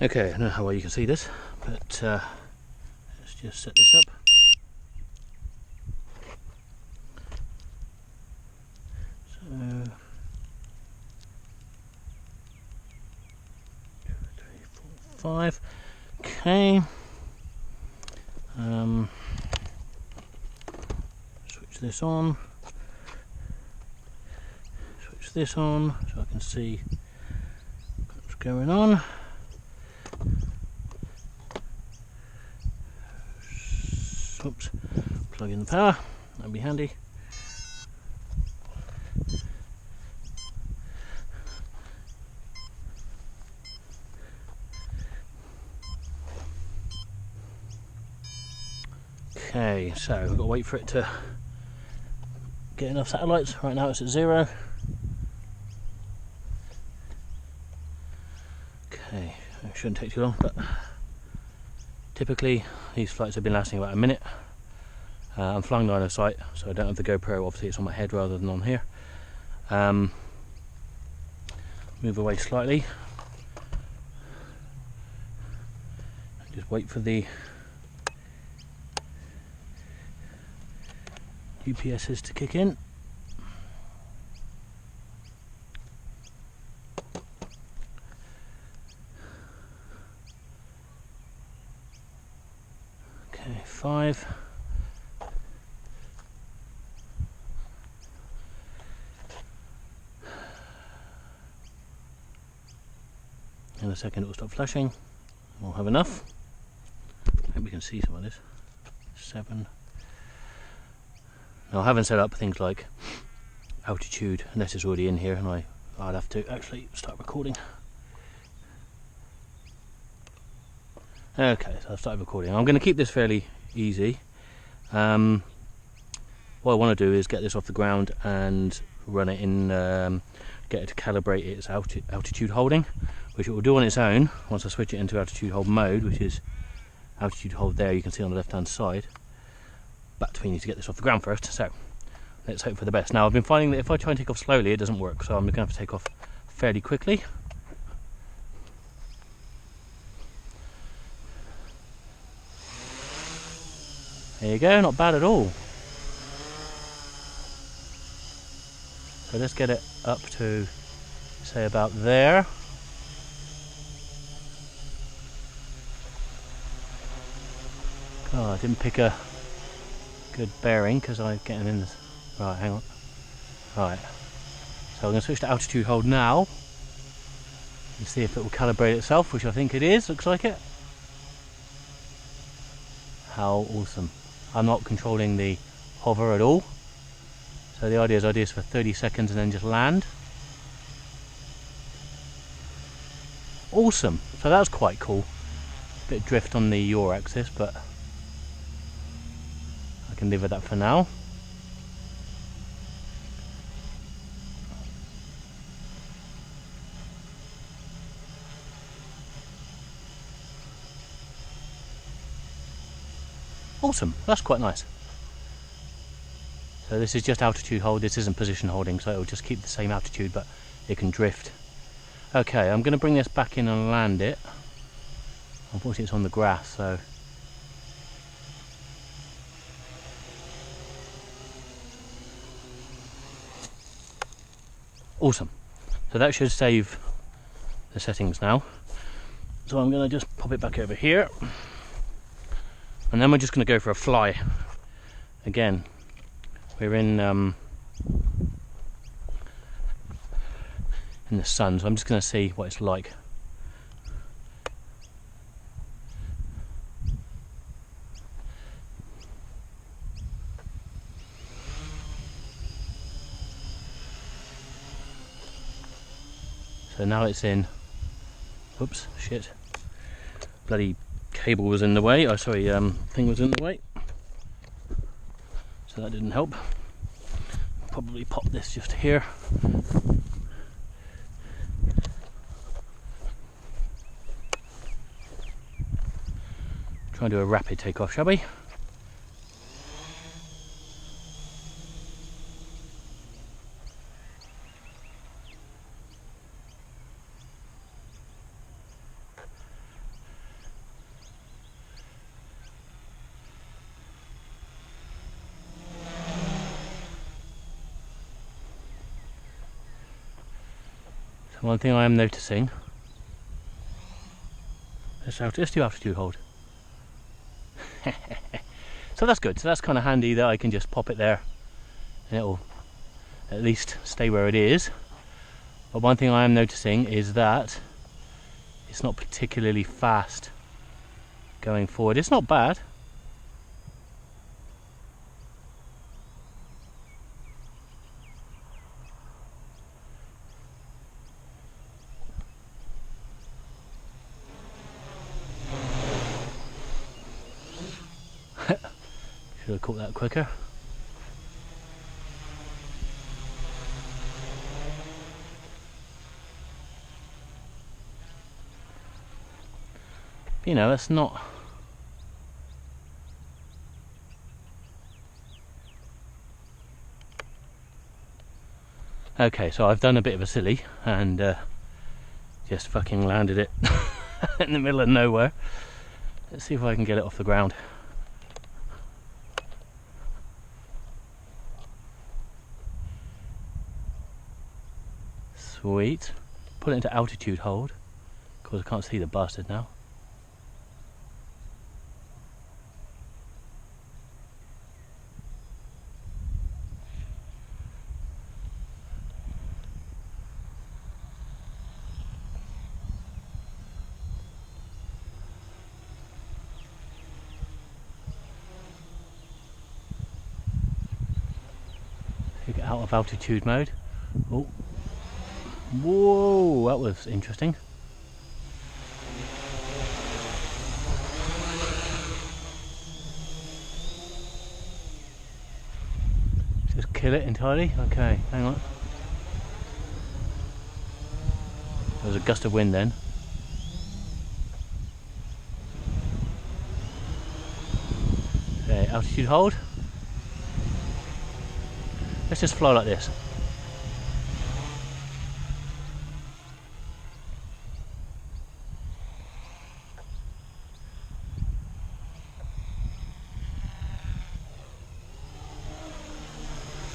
Okay, I don't know how well you can see this, but let's just set this up. So 2, 3, 4, 5. Okay. Switch this on. Switch this on so I can see what's going on. Oops. Plug in the power. That'd be handy. Okay, so we've got to wait for it to get enough satellites. Right now it's at 0. Okay, it shouldn't take too long, but typically these flights have been lasting about a minute. I'm flying line of sight, so I don't have the GoPro. Obviously it's on my head rather than on here. Move away slightly. Just wait for the UPSs to kick in. Okay, 5. In a second it will stop flashing. We'll have enough. I hope we can see some of this. 7. Now I haven't set up things like altitude unless it's already in here, and I'd have to actually start recording. Okay, so I've started recording. I'm going to keep this fairly easy. What I want to do is get this off the ground and run it in, get it to calibrate its altitude holding, which it will do on its own once I switch it into altitude hold mode, which is altitude hold there, you can see on the left hand side. But we need to get this off the ground first, so let's hope for the best. Now I've been finding that if I try and take off slowly it doesn't work, so I'm going to have to take off fairly quickly. There you go, not bad at all. So let's get it up to, say, about there. Oh, I didn't pick a good bearing because I'm getting in this. Right, hang on. Right, so I'm going to switch to altitude hold now and see if it will calibrate itself, which I think it is, looks like it. How awesome. I'm not controlling the hover at all, so the idea is for 30 seconds and then just land. Awesome, so that's quite cool. Bit of drift on the yaw axis, but I can live with that for now. Awesome, that's quite nice. So this is just altitude hold, this isn't position holding, so it will just keep the same altitude, but it can drift. Okay, I'm going to bring this back in and land it. Unfortunately it's on the grass, so awesome. So that should save the settings now. So I'm going to just pop it back over here, and then we're just going to go for a fly. Again, we're in the sun, so I'm just going to see what it's like. So now it's in. Oops, shit. Bloody cable was in the way. Oh, sorry, thing was in the way. So that didn't help. Probably pop this just here. Try and do a rapid takeoff, shall we? One thing I am noticing, let's do altitude hold. So that's good. So that's kind of handy that I can just pop it there and it'll at least stay where it is. But one thing I am noticing is that it's not particularly fast going forward. It's not bad. Should have caught that quicker. But, you know, that's not... Okay, so I've done a bit of a silly and just fucking landed it in the middle of nowhere. Let's see if I can get it off the ground. Sweet. Put it into altitude hold. Of course I can't see the bastard now. Take it out of altitude mode. Oh. Whoa, that was interesting. Just kill it entirely? Okay, hang on. There was a gust of wind then. Okay, altitude hold. Let's just fly like this.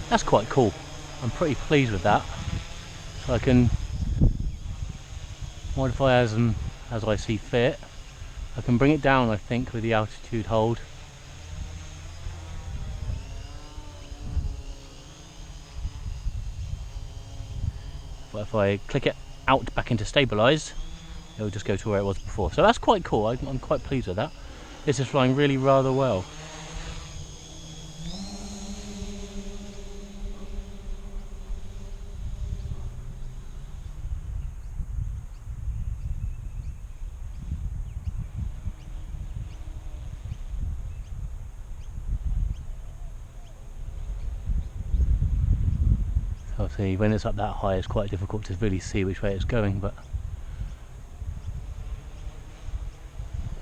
That's quite cool. I'm pretty pleased with that. So I can modify as I see fit. I can bring it down, I think, with the altitude hold. But if I click it out back into stabilised, it'll just go to where it was before. So that's quite cool. I'm quite pleased with that. This is flying really rather well. Obviously when it's up that high it's quite difficult to really see which way it's going, but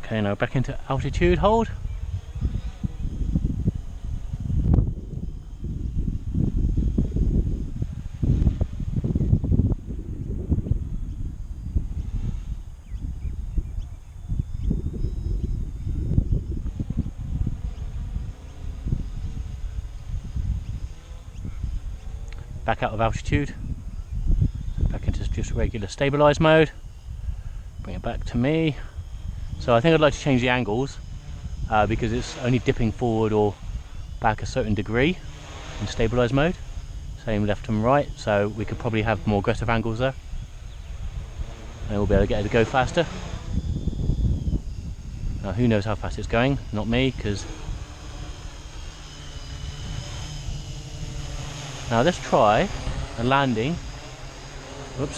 okay, now back into altitude hold. Back out of altitude, back into just regular stabilised mode, bring it back to me. So I think I'd like to change the angles because it's only dipping forward or back a certain degree in stabilised mode, same left and right, so we could probably have more aggressive angles there and we'll be able to get it to go faster. Now who knows how fast it's going, not me, because now let's try a landing. Whoops.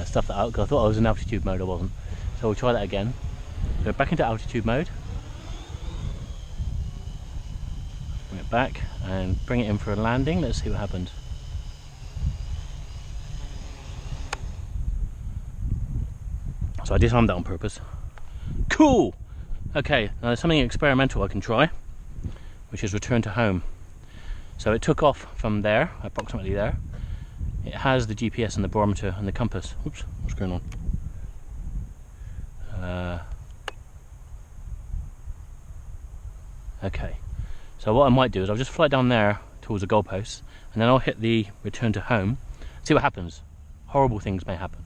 Stuff that out because I thought I was in altitude mode, I wasn't. So we'll try that again. Go back into altitude mode. Bring it back and bring it in for a landing. Let's see what happens. So I disarmed that on purpose. Cool! Okay, now there's something experimental I can try, which is return to home. So it took off from there, approximately there. It has the GPS and the barometer and the compass. Oops, what's going on? Okay, so what I might do is I'll just fly down there towards the goalposts and then I'll hit the return to home, see what happens. horrible things may happen.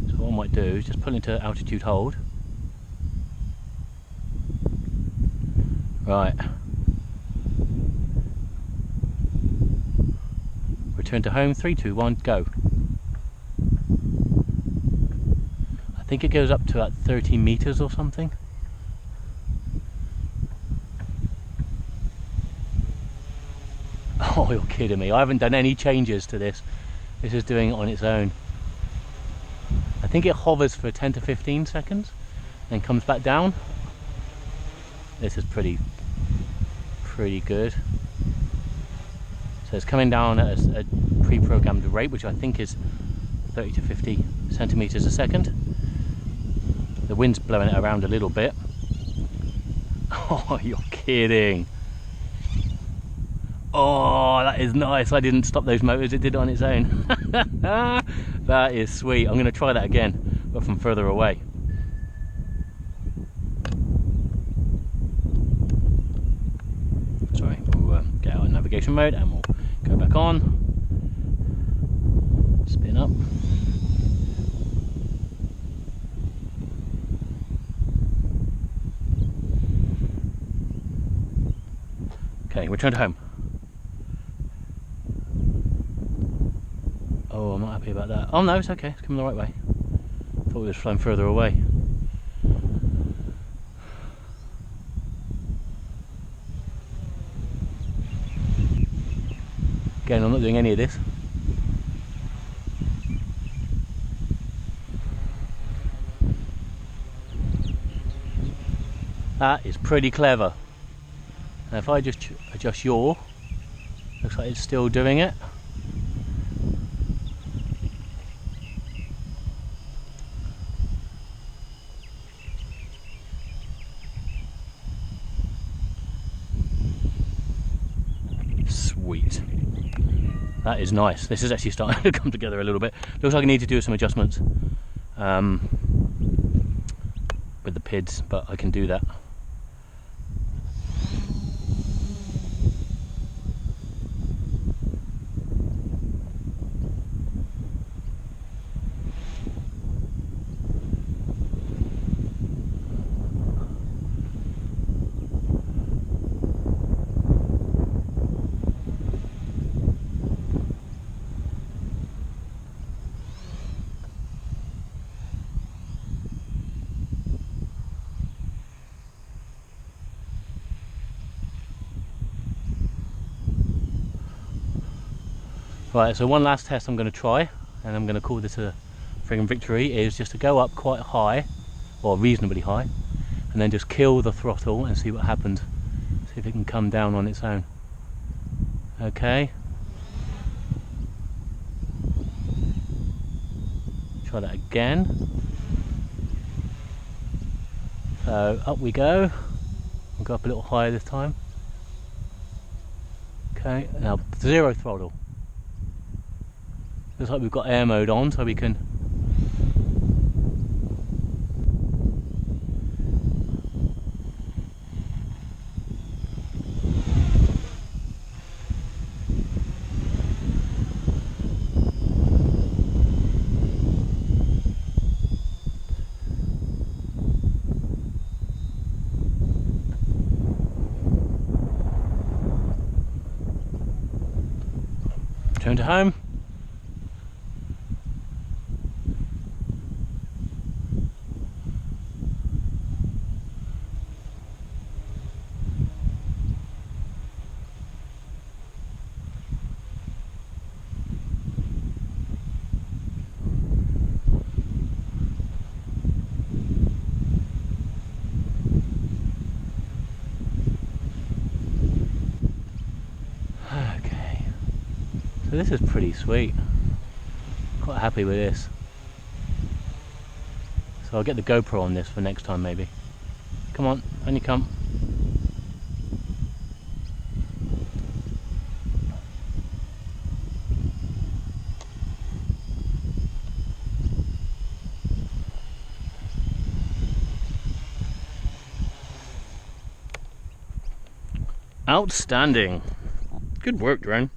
So what I might do is just pull into altitude hold. Right. Return to home, 3, 2, 1, go. I think it goes up to about 30 meters or something. Oh, you're kidding me. I haven't done any changes to this. This is doing it on its own. I think it hovers for 10 to 15 seconds, then comes back down. This is pretty good. So it's coming down at a pre-programmed rate, which I think is 30 to 50 centimeters a second. The wind's blowing it around a little bit. Oh, you're kidding. Oh, that is nice. I didn't stop those motors, it did it on its own. That is sweet. I'm going to try that again, but from further away. Sorry, we'll get out of navigation mode and we'll go back on. Spin up. Okay, return to home. Oh, I'm not happy about that. Oh no, it's okay, it's coming the right way. Thought we was flying further away. Again, I'm not doing any of this. That is pretty clever. Now if I just adjust yaw, looks like it's still doing it. Sweet. That is nice. This is actually starting to come together a little bit. Looks like I need to do some adjustments with the PIDs, but I can do that. Right, so one last test I'm going to try, and I'm going to call this a friggin' victory, is just to go up quite high, or reasonably high, and then just kill the throttle and see what happens. See if it can come down on its own. Okay. Try that again. So up we go. I'll go up a little higher this time. Okay, now 0 throttle. Looks like we've got air mode on, so we can return to home. So this is pretty sweet. Quite happy with this. So I'll get the GoPro on this for next time maybe. Come on, on you come. Outstanding. Good work, drone.